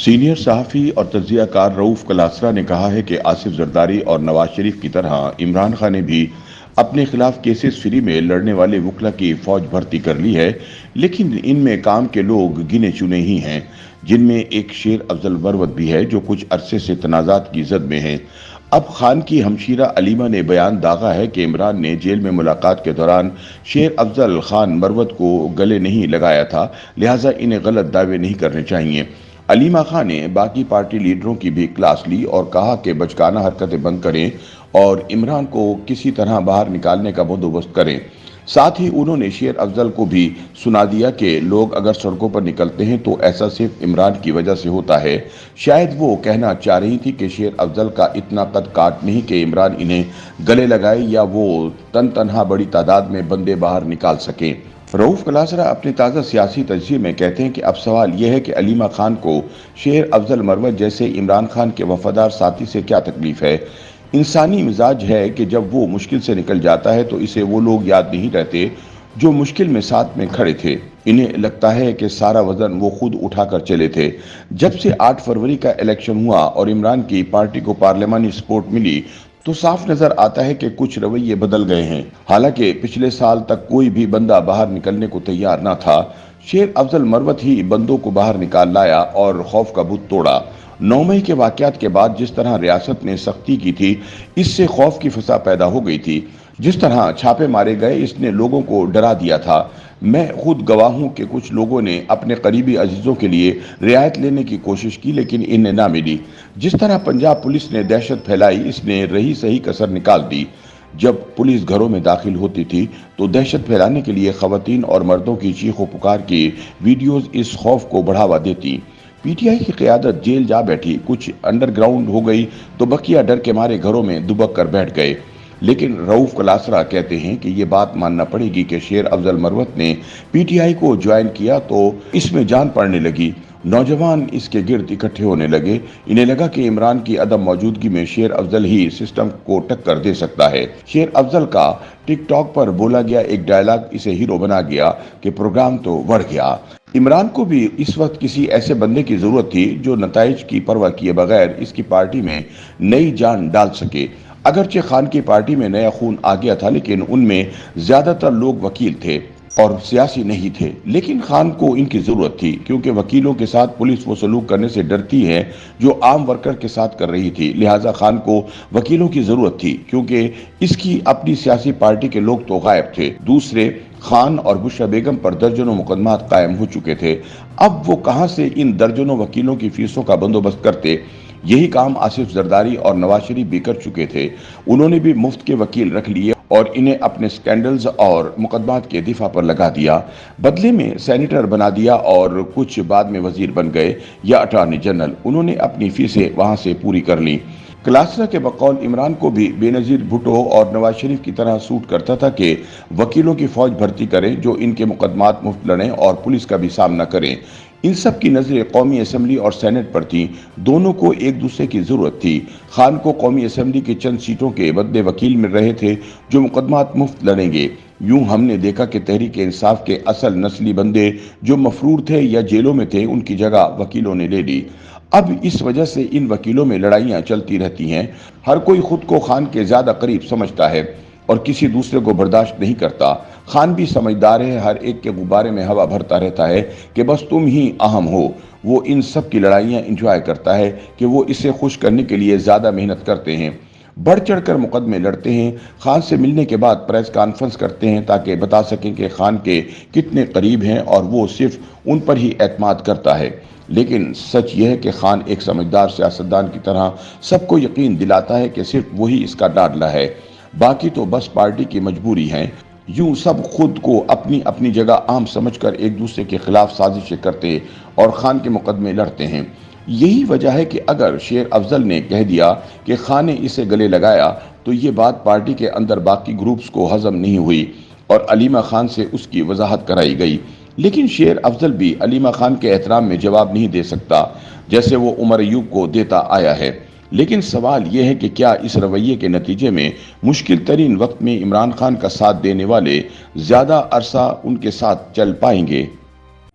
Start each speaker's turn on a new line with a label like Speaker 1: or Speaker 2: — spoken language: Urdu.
Speaker 1: سینئر صحافی اور تجزیہ کار رؤوف کلاسرا نے کہا ہے کہ آصف زرداری اور نواز شریف کی طرح عمران خان نے بھی اپنے خلاف کیسز فری میں لڑنے والے وکلا کی فوج بھرتی کر لی ہے، لیکن ان میں کام کے لوگ گنے چنے ہی ہیں، جن میں ایک شیر افضل مروت بھی ہے جو کچھ عرصے سے تنازعات کی زد میں ہے۔ اب خان کی ہمشیرہ علیمہ نے بیان داغا ہے کہ عمران نے جیل میں ملاقات کے دوران شیر افضل خان مروت کو گلے نہیں لگایا تھا، لہٰذا انہیں غلط دعوے نہیں کرنے چاہیے۔ علیمہ خان نے باقی پارٹی لیڈروں کی بھی کلاس لی اور کہا کہ بچکانہ حرکتیں بند کریں اور عمران کو کسی طرح باہر نکالنے کا بندوبست کریں۔ ساتھ ہی انہوں نے شیر افضل کو بھی سنا دیا کہ لوگ اگر سڑکوں پر نکلتے ہیں تو ایسا صرف عمران کی وجہ سے ہوتا ہے۔ شاید وہ کہنا چاہ رہی تھی کہ شیر افضل کا اتنا قد کاٹ نہیں کہ عمران انہیں گلے لگائے یا وہ تنہا بڑی تعداد میں بندے باہر نکال سکیں۔ رؤوف کلاسرا اپنے تازہ سیاسی تجزیے میں کہتے ہیں کہ اب سوال یہ ہے کہ علیمہ خان کو شیر افضل مروت جیسے عمران خان کے وفادار ساتھی سے کیا تکلیف ہے۔ انسانی مزاج ہے کہ جب وہ مشکل سے نکل جاتا ہے تو اسے وہ لوگ یاد نہیں رہتے جو مشکل میں ساتھ میں کھڑے تھے۔ انہیں لگتا ہے کہ سارا وزن وہ خود اٹھا کر چلے تھے۔ جب سے 8 فروری کا الیکشن ہوا اور عمران کی پارٹی کو پارلیمانی سپورٹ ملی تو صاف نظر آتا ہے کہ کچھ رویے بدل گئے ہیں۔ حالانکہ پچھلے سال تک کوئی بھی بندہ باہر نکلنے کو تیار نہ تھا، شیر افضل مروت ہی بندوں کو باہر نکال لایا اور خوف کا بت توڑا۔ 9 مئی کے واقعات کے بعد جس طرح ریاست نے سختی کی تھی، اس سے خوف کی فضا پیدا ہو گئی تھی۔ جس طرح چھاپے مارے گئے، اس نے لوگوں کو ڈرا دیا تھا۔ میں خود گواہ ہوں کہ کچھ لوگوں نے اپنے قریبی عزیزوں کے لیے رعایت لینے کی کوشش کی لیکن انہیں نہ ملی۔ جس طرح پنجاب پولیس نے دہشت پھیلائی، اس نے رہی صحیح کسر نکال دی۔ جب پولیس گھروں میں داخل ہوتی تھی تو دہشت پھیلانے کے لیے خواتین اور مردوں کی چیخ و پکار کی ویڈیوز اس خوف کو بڑھاوا دیتی۔ پی ٹی آئی کی قیادت جیل جا بیٹھی، کچھ انڈر گراؤنڈ ہو گئی تو بقیہ ڈر کے مارے گھروں میں دبک کر بیٹھ گئے۔ لیکن رؤوف کلاسرا کہتے ہیں کہ یہ بات ماننا پڑے گی کہ شیر افضل مروت نے پی ٹی آئی کو جوائن کیا تو اس میں جان پڑنے لگی۔ نوجوان اس کے گرد اکٹھے ہونے لگے۔ انہیں لگا کہ عمران کی عدم موجودگی میں شیر افضل ہی سسٹم کو ٹکر دے سکتا ہے۔ شیر افضل کا ٹک ٹاک پر بولا گیا ایک ڈائلاگ اسے ہیرو بنا گیا کہ پروگرام تو بڑھ گیا۔ عمران کو بھی اس وقت کسی ایسے بندے کی ضرورت تھی جو نتائج کی پرواہ کیے بغیر اس کی پارٹی میں نئی جان ڈال سکے۔ اگرچہ خان کی پارٹی میں نیا خون آ گیا تھا لیکن ان میں زیادہ تر لوگ وکیل تھے اور سیاسی نہیں تھے، لیکن خان کو ان کی ضرورت تھی کیونکہ وکیلوں کے ساتھ پولیس وہ سلوک کرنے سے ڈرتی ہے جو عام ورکر کے ساتھ کر رہی تھی، لہٰذا خان کو وکیلوں کی ضرورت تھی کیونکہ اس کی اپنی سیاسی پارٹی کے لوگ تو غائب تھے۔ دوسرے، خان اور بشرا بیگم پر درجنوں مقدمات قائم ہو چکے تھے۔ اب وہ کہاں سے ان درجنوں وکیلوں کی فیسوں کا بندوبست کرتے؟ یہی کام آصف زرداری اور نواز شریف بھی کر چکے تھے۔ انہوں نے بھی مفت کے وکیل رکھ لیے اور انہیں اپنے سکینڈلز اور مقدمات کے دفاع پر لگا دیا، بدلے میں سینیٹر بنا دیا اور کچھ بعد میں وزیر بن گئے یا اٹارنی جنرل۔ انہوں نے اپنی فیسیں وہاں سے پوری کر لیں۔ کلاسرا کے بقول عمران کو بھی بے نظیر بھٹو اور نواز شریف کی طرح سوٹ کرتا تھا کہ وکیلوں کی فوج بھرتی کریں جو ان کے مقدمات مفت لڑیں اور پولیس کا بھی سامنا کریں۔ ان سب کی نظریں قومی اسمبلی اور سینٹ پر تھیں، دونوں کو ایک دوسرے کی ضرورت تھی۔ خان کو قومی اسمبلی کی چند سیٹوں کے بدلے وکیل مل رہے تھے جو مقدمات مفت لڑیں گے۔ یوں ہم نے دیکھا کہ تحریک انصاف کے اصل نسلی بندے جو مفرور تھے یا جیلوں میں تھے، ان کی جگہ وکیلوں نے لے لی۔ اب اس وجہ سے ان وکیلوں میں لڑائیاں چلتی رہتی ہیں۔ ہر کوئی خود کو خان کے زیادہ قریب سمجھتا ہے اور کسی دوسرے کو برداشت نہیں کرتا۔ خان بھی سمجھدار ہے، ہر ایک کے غبارے میں ہوا بھرتا رہتا ہے کہ بس تم ہی اہم ہو۔ وہ ان سب کی لڑائیاں انجوائے کرتا ہے کہ وہ اسے خوش کرنے کے لیے زیادہ محنت کرتے ہیں، بڑھ چڑھ کر مقدمے لڑتے ہیں، خان سے ملنے کے بعد پریس کانفرنس کرتے ہیں تاکہ بتا سکیں کہ خان کے کتنے قریب ہیں اور وہ صرف ان پر ہی اعتماد کرتا ہے۔ لیکن سچ یہ ہے کہ خان ایک سمجھدار سیاستدان کی طرح سب کو یقین دلاتا ہے کہ صرف وہی اس کا ڈاڈلا ہے، باقی تو بس پارٹی کی مجبوری ہیں۔ یوں سب خود کو اپنی اپنی جگہ عام سمجھ کر ایک دوسرے کے خلاف سازشیں کرتے اور خان کے مقدمے لڑتے ہیں۔ یہی وجہ ہے کہ اگر شیر افضل نے کہہ دیا کہ خان نے اسے گلے لگایا تو یہ بات پارٹی کے اندر باقی گروپس کو ہضم نہیں ہوئی اور علیمہ خان سے اس کی وضاحت کرائی گئی۔ لیکن شیر افضل بھی علیمہ خان کے احترام میں جواب نہیں دے سکتا جیسے وہ عمر ایوب کو دیتا آیا ہے۔ لیکن سوال یہ ہے کہ کیا اس رویے کے نتیجے میں مشکل ترین وقت میں عمران خان کا ساتھ دینے والے زیادہ عرصہ ان کے ساتھ چل پائیں گے؟